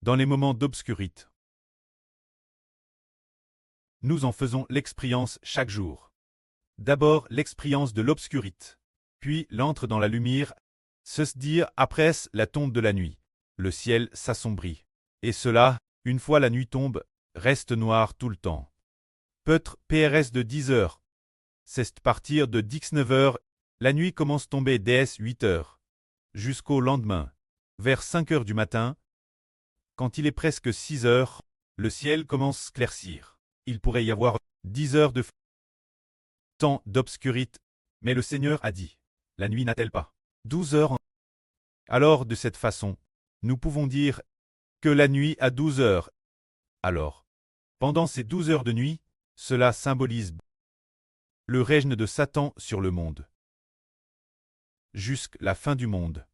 dans les moments d'obscurité. Nous en faisons l'expérience chaque jour. D'abord l'expérience de l'obscurité, puis l'entre dans la lumière, se dire après la tombe de la nuit. Le ciel s'assombrit. Et cela, une fois la nuit tombe, reste noir tout le temps. Peut-être PRS de 10 heures. C'est partir de 19 heures, la nuit commence tomber dès 8 heures. Jusqu'au lendemain, vers 5 heures du matin, quand il est presque 6 heures, le ciel commence à s'éclaircir. Il pourrait y avoir 10 heures de temps d'obscurité, mais le Seigneur a dit, la nuit n'a-t-elle pas 12 heures? Alors de cette façon, nous pouvons dire que la nuit a 12 heures. Alors, pendant ces 12 heures de nuit, cela symbolise le règne de Satan sur le monde. Jusqu'à la fin du monde.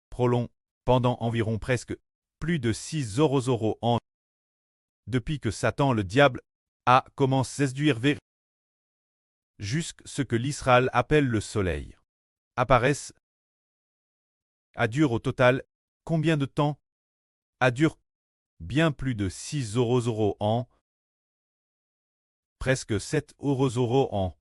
Prolong, pendant environ presque plus de 600 ans. Depuis que Satan le diable a commencé à séduire vers jusqu'à ce que l'Israël appelle le soleil. Apparaissent. A dure au total, combien de temps? A dure bien plus de 600 ans. Presque 700 ans.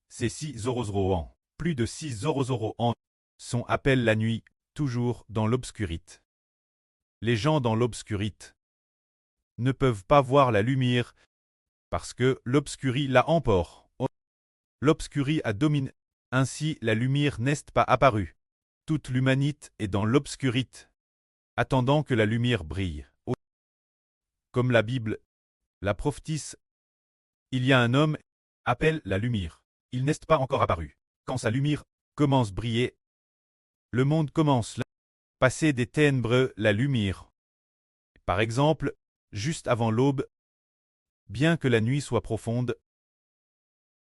Ces 600 ans, plus de 600 ans, sont appellent la nuit, toujours dans l'obscurité. Les gens dans l'obscurité ne peuvent pas voir la lumière, parce que l'obscurie la emporte. L'obscurie a dominé, ainsi la lumière n'est pas apparue. Toute l'humanité est dans l'obscurité, attendant que la lumière brille. Comme la Bible, la prophétisse, il y a un homme, appelle la lumière. Il n'est pas encore apparu. Quand sa lumière commence à briller, le monde commence à passer des ténèbres la lumière. Par exemple, juste avant l'aube, bien que la nuit soit profonde,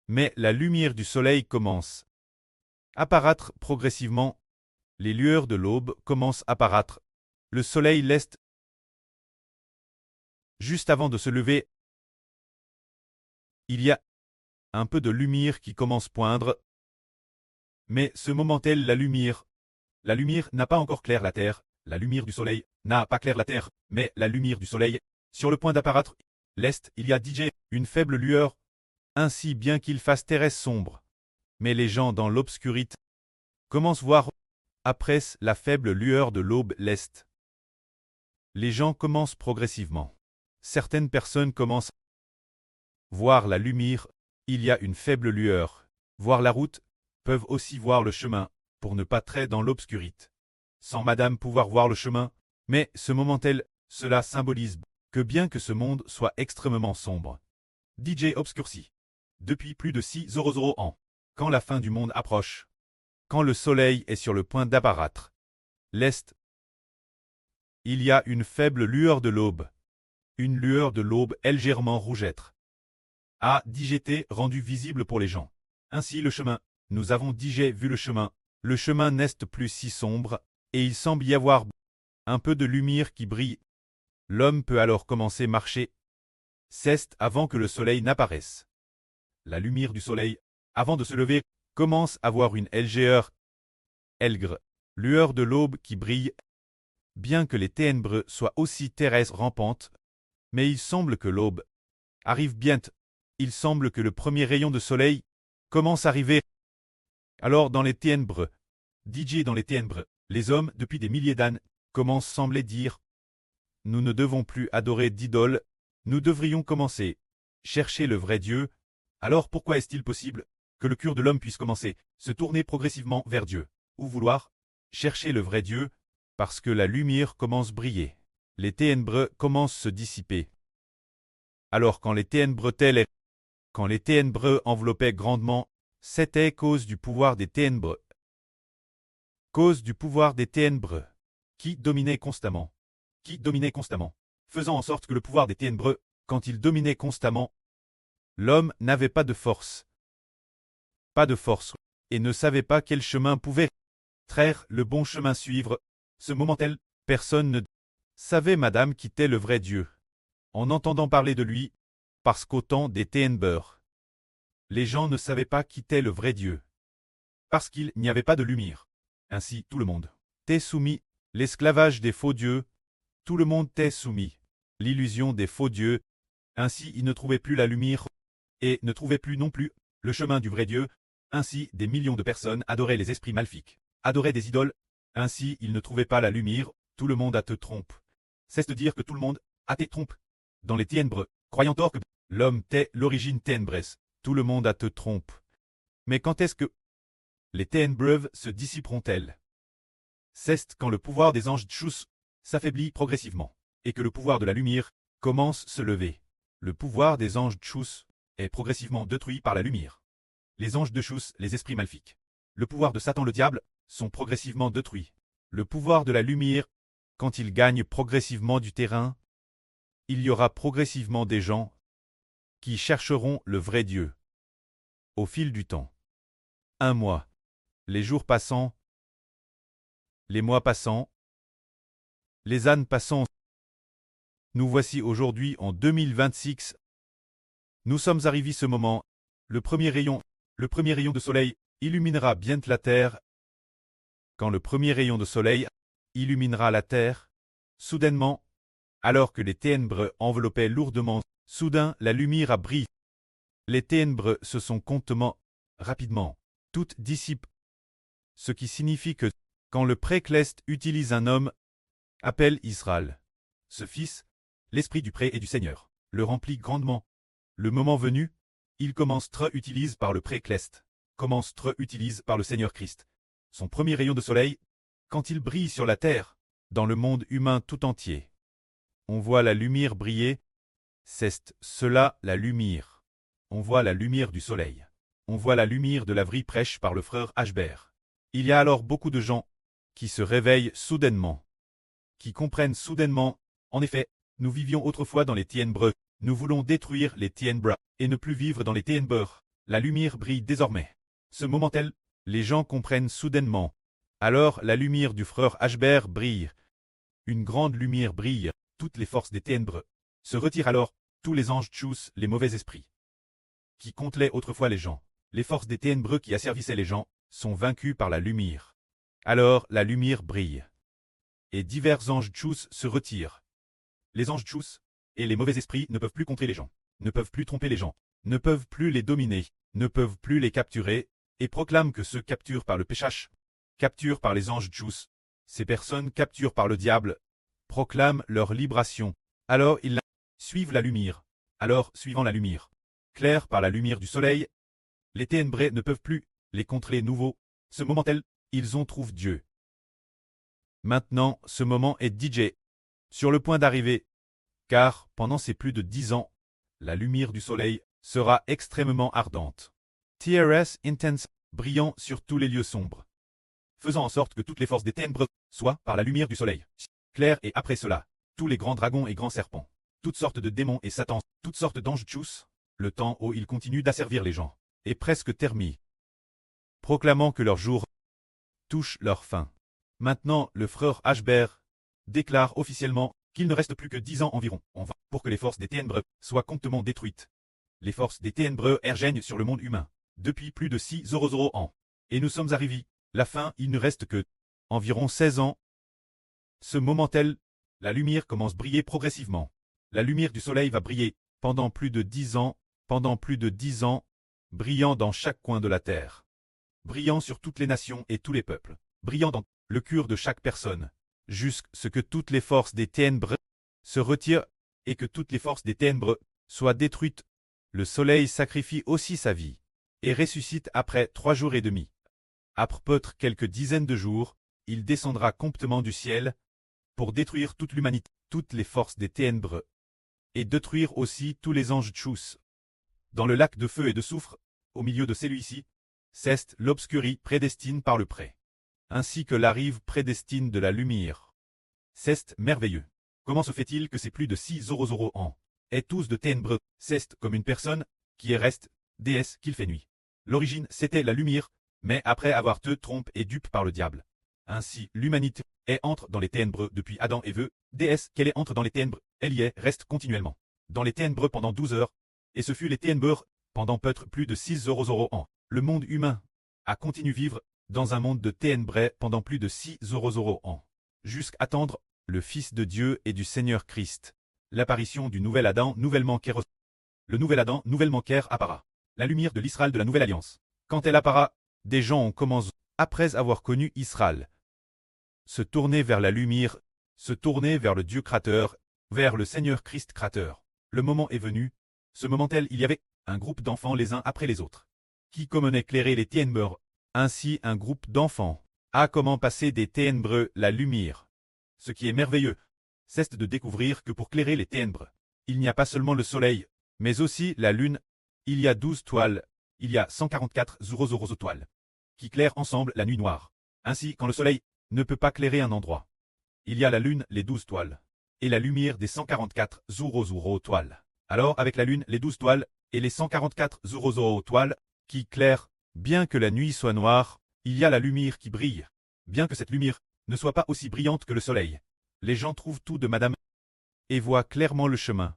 mais la lumière du soleil commence à apparaître progressivement. Les lueurs de l'aube commencent à apparaître. Le soleil l'est juste avant de se lever. Il y a un peu de lumière qui commence à poindre. Mais ce moment-là, la lumière n'a pas encore clair la terre. La lumière du soleil n'a pas clair la terre, mais la lumière du soleil, sur le point d'apparaître, l'est, il y a DJ, une faible lueur, ainsi bien qu'il fasse terrestre sombre. Mais les gens dans l'obscurité commencent à voir, après la faible lueur de l'aube l'est. Les gens commencent progressivement. Certaines personnes commencent à voir la lumière, il y a une faible lueur. Voir la route, peuvent aussi voir le chemin, pour ne pas traiter dans l'obscurité. Sans madame pouvoir voir le chemin, mais ce moment-là, cela symbolise que bien que ce monde soit extrêmement sombre. DJ obscurci. Depuis plus de 600 ans. Quand la fin du monde approche. Quand le soleil est sur le point d'apparaître. L'est. Il y a une faible lueur de l'aube. Une lueur de l'aube légèrement rougeâtre. A DGT rendu visible pour les gens. Ainsi le chemin. Nous avons DJ vu le chemin. Le chemin n'est plus si sombre, et il semble y avoir un peu de lumière qui brille. L'homme peut alors commencer à marcher. C'est avant que le soleil n'apparaisse. La lumière du soleil, avant de se lever, commence à avoir une légère lueur de l'aube qui brille. Bien que les ténèbres soient aussi terrestres rampantes, mais il semble que l'aube arrive bientôt. Il semble que le premier rayon de soleil commence à arriver. Alors dans les ténèbres, DJ dans les ténèbres, les hommes, depuis des milliers d'années, commencent à sembler dire « Nous ne devons plus adorer d'idoles, nous devrions commencer chercher le vrai Dieu. » Alors pourquoi est-il possible que le cœur de l'homme puisse commencer se tourner progressivement vers Dieu, ou vouloir chercher le vrai Dieu, parce que la lumière commence à briller. Les ténèbres commencent à se dissiper. Alors quand les ténèbres enveloppaient grandement, c'était cause du pouvoir des ténèbres. Cause du pouvoir des ténèbres, qui dominait constamment. Faisant en sorte que le pouvoir des ténèbres, quand il dominait constamment, l'homme n'avait pas de force. Et ne savait pas quel chemin pouvait traire le bon chemin suivre. Ce moment-là, personne ne savait madame qu'était le vrai Dieu. En entendant parler de lui, parce qu'au temps des ténèbres, les gens ne savaient pas qu'était le vrai Dieu. Parce qu'il n'y avait pas de lumière. Ainsi tout le monde était soumis, l'esclavage des faux dieux, Tout le monde t'est soumis. L'illusion des faux dieux. Ainsi ils ne trouvaient plus la lumière et ne trouvaient plus non plus le chemin du vrai Dieu. Ainsi des millions de personnes adoraient les esprits maléfiques, adoraient des idoles. Ainsi ils ne trouvaient pas la lumière. Tout le monde a te trompe. Cesse de dire que tout le monde a te trompe. Dans les ténèbres, croyant tort que l'homme t'est l'origine ténébreuse. Tout le monde a te trompe. Mais quand est-ce que les ténèbres se dissiperont-elles? C'est quand le pouvoir des anges Tchous s'affaiblit progressivement, et que le pouvoir de la lumière commence à se lever. Le pouvoir des anges Tchous est progressivement détruit par la lumière. Les anges de Tchous, les esprits maléfiques. Le pouvoir de Satan le diable sont progressivement détruits. Le pouvoir de la lumière, quand il gagne progressivement du terrain, il y aura progressivement des gens qui chercheront le vrai Dieu. Au fil du temps. Un mois. Les jours passant. Les mois passant. Les ânes passant. Nous voici aujourd'hui en 2026. Nous sommes arrivés ce moment. Le premier rayon de soleil illuminera bien la terre. Quand le premier rayon de soleil illuminera la terre, soudainement, alors que les ténèbres enveloppaient lourdement, soudain la lumière a brillé. Les ténèbres se sont rapidement, toutes dissipent. Ce qui signifie que, quand le précleste utilise un homme, appelle Israël. Ce fils, l'esprit du pré et du Seigneur, le remplit grandement. Le moment venu, il commence utilise par le précleste, utilise par le Seigneur Christ. Son premier rayon de soleil, quand il brille sur la terre, dans le monde humain tout entier. On voit la lumière briller, c'est cela la lumière. On voit la lumière du soleil. On voit la lumière de la vraie prêche par le frère Ashbert. Il y a alors beaucoup de gens qui se réveillent soudainement, qui comprennent soudainement. En effet, nous vivions autrefois dans les ténèbres, nous voulons détruire les ténèbres et ne plus vivre dans les ténèbres. La lumière brille désormais. Ce moment-là, les gens comprennent soudainement. Alors la lumière du frère Ashbert brille. Une grande lumière brille, toutes les forces des ténèbres se retirent alors, tous les anges Tchous, les mauvais esprits, qui contrôlaient autrefois les gens, les forces des ténèbres qui asservissaient les gens, sont vaincus par la lumière. Alors la lumière brille. Et divers anges Tchous se retirent. Les anges Tchous et les mauvais esprits ne peuvent plus contrer les gens, ne peuvent plus tromper les gens, ne peuvent plus les dominer, ne peuvent plus les capturer, et proclament que ceux capturés par le péchage, capturés par les anges Tchous, ces personnes capturées par le diable, proclament leur libération. Alors ils suivent la lumière. Alors, suivant la lumière, claire par la lumière du soleil, les ténèbres ne peuvent plus les contrer nouveau. Ce moment-là, ils ont trouvé Dieu. Maintenant, ce moment est DJ, sur le point d'arriver, car pendant ces plus de 10 ans, la lumière du soleil sera extrêmement ardente. TRS intense, brillant sur tous les lieux sombres, faisant en sorte que toutes les forces des ténèbres soient par la lumière du soleil clair, et après cela, tous les grands dragons et grands serpents, toutes sortes de démons et satans, toutes sortes d'anges Tchous, le temps où ils continuent d'asservir les gens, est presque terminé, proclamant que leur jour touche leur fin. Maintenant, le frère Ashbert déclare officiellement qu'il ne reste plus que 10 ans environ pour que les forces des ténèbres soient complètement détruites. Les forces des ténèbres règnent sur le monde humain depuis plus de 600 ans. Et nous sommes arrivés. La fin, il ne reste que environ 16 ans. Ce moment-là, la lumière commence à briller progressivement. La lumière du soleil va briller pendant plus de 10 ans, brillant dans chaque coin de la terre, brillant sur toutes les nations et tous les peuples, brillant dans le cœur de chaque personne, jusqu'à ce que toutes les forces des ténèbres se retirent et que toutes les forces des ténèbres soient détruites. Le soleil sacrifie aussi sa vie et ressuscite après 3 jours et demi. Après peut-être quelques dizaines de jours, il descendra complètement du ciel pour détruire toute l'humanité, toutes les forces des ténèbres, et détruire aussi tous les anges Tchous. Dans le lac de feu et de soufre, au milieu de celui-ci, c'est l'obscurie prédestine par le pré, ainsi que la rive prédestine de la lumière. C'est merveilleux. Comment se fait-il que c'est plus de 600 ans, et tous de ténèbres, c'est comme une personne qui est reste, déesse qu'il fait nuit. L'origine c'était la lumière, mais après avoir te trompe et dupe par le diable. Ainsi, l'humanité entre dans les ténèbres depuis Adam et Ève, déesse qu'elle entre dans les ténèbres, elle y reste continuellement. Dans les ténèbres pendant 12 heures, et ce fut les ténèbres pendant peut-être plus de 600 ans. Le monde humain a continué vivre dans un monde de ténèbres pendant plus de 600 ans, jusqu'à attendre le Fils de Dieu et du Seigneur Christ. L'apparition du nouvel Adam nouvellement Kéros. Le nouvel Adam nouvellement Kér appara. La lumière de l'Israël de la Nouvelle Alliance. Quand elle appara, des gens ont commencé, après avoir connu Israël, se tourner vers la lumière, se tourner vers le Dieu créateur, vers le Seigneur Christ créateur. Le moment est venu, ce moment tel il y avait un groupe d'enfants les uns après les autres, qui comme éclairer les ténèbres. Ainsi un groupe d'enfants a comment passer des ténèbres la lumière. Ce qui est merveilleux, c'est de découvrir que pour clairer les ténèbres, il n'y a pas seulement le soleil, mais aussi la lune. Il y a 12 toiles, il y a 144 toiles, qui clairent ensemble la nuit noire. Ainsi, quand le soleil ne peut pas clairer un endroit, il y a la lune, les 12 toiles, et la lumière des 144 toiles. Alors, avec la lune, les 12 toiles, et les 144 toiles, qui clairent, bien que la nuit soit noire, il y a la lumière qui brille. Bien que cette lumière ne soit pas aussi brillante que le soleil, les gens trouvent tout de Madame et voient clairement le chemin,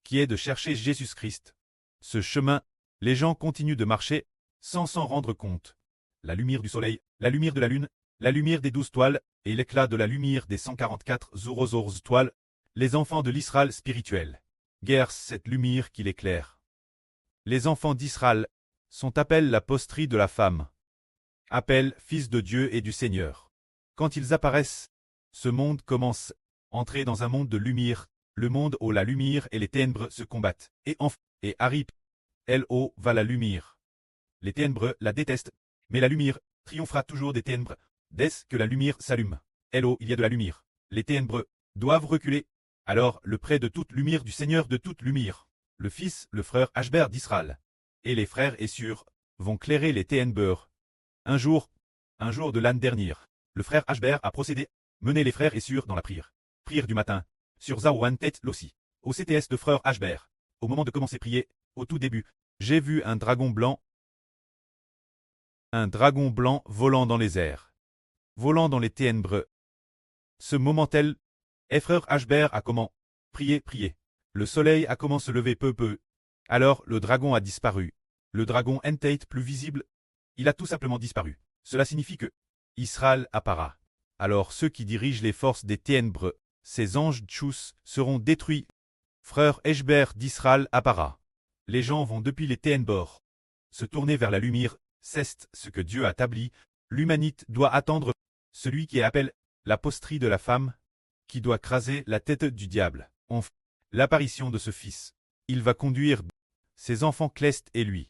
qui est de chercher Jésus-Christ. Ce chemin, les gens continuent de marcher, sans s'en rendre compte. La lumière du soleil, la lumière de la lune, la lumière des 12 toiles, et l'éclat de la lumière des 144 toiles, les enfants de l'Israël spirituel. Guère cette lumière qui l'éclaire. Les enfants d'Israël sont appelés la posterie de la femme. Appellent fils de Dieu et du Seigneur. Quand ils apparaissent, ce monde commence à entrer dans un monde de lumière, le monde où la lumière et les ténèbres se combattent. Et arrive, elle où va la lumière. Les ténèbres la détestent, mais la lumière triomphera toujours des ténèbres. Dès que la lumière s'allume, elle où il y a de la lumière, les ténèbres doivent reculer. Alors le près de toute lumière du Seigneur de toute lumière, le fils, le frère Ashber d'Israël, et les frères et sœurs, vont clairer les ténèbres. Un jour de l'année dernière, le frère Ashber a procédé, mener les frères et sœurs dans la prière. Prière du matin, sur Zawan Tet Lossi, au CTS de frère Ashber. Au moment de commencer à prier, au tout début, j'ai vu un dragon blanc volant dans les airs, volant dans les ténèbres. Ce moment tel, et frère Ashber a comment prier. Le soleil a commencé à se lever peu. Alors le dragon a disparu. Le dragon Entait plus visible, il a tout simplement disparu. Cela signifie que Israël appara. Alors ceux qui dirigent les forces des ténèbres, ces anges tchous, seront détruits. Frère Ashber d'Israël appara. Les gens vont depuis les ténèbres se tourner vers la lumière. C'est ce que Dieu a établi. L'humanité doit attendre celui qui appelle la posterie de la femme, qui doit craser la tête du diable. Enfin, l'apparition de ce fils. Il va conduire ses enfants Clest et lui.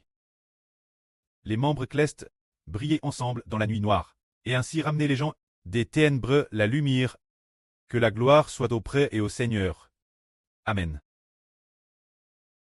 Les membres Clest briller ensemble dans la nuit noire, et ainsi ramener les gens des ténèbres la lumière. Que la gloire soit auprès et au Seigneur. Amen.